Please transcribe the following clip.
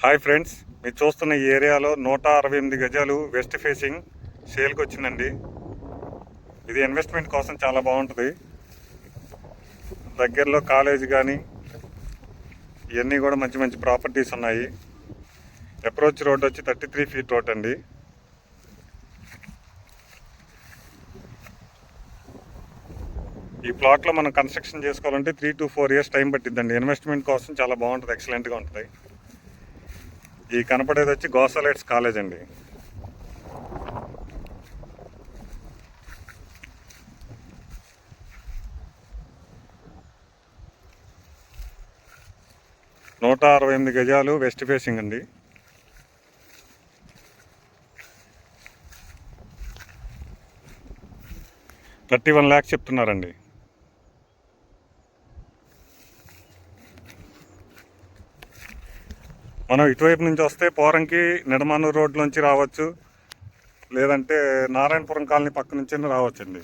Hi friends, మీరు చూస్తున్న ఈ ఏరియాలో 168 గజాలు వెస్ట్ ఫేసింగ్ సేల్కి వచ్చిందండి. ఇది ఇన్వెస్ట్మెంట్ కోసం చాలా బాగుంటుంది. దగ్గరలో కాలేజ్ కానీ ఇవన్నీ కూడా మంచి మంచి ప్రాపర్టీస్ ఉన్నాయి. అప్రోచ్ రోడ్ వచ్చి 33 ఫీట్ రోడ్ అండి. ఈ ప్లాట్లో మనం కన్స్ట్రక్షన్ చేసుకోవాలంటే 3 to 4 years టైం పట్టిద్దండి. ఇన్వెస్ట్మెంట్ కోసం చాలా బాగుంటుంది, ఎక్సలెంట్గా ఉంటుంది. ఈ కనపడేది వచ్చి గోసలైట్స్ కాలేజ్ అండి. నూట 68 గజాలు వెస్ట్ ఫేసింగ్ అండి. $31 lakhs చెప్తున్నారండి. మనం ఇటువైపు నుంచి వస్తే పోరంకి నిడమానూరు రోడ్ నుంచి రావచ్చు, లేదంటే నారాయణపురం కాలనీ పక్క నుంచి రావచ్చండి.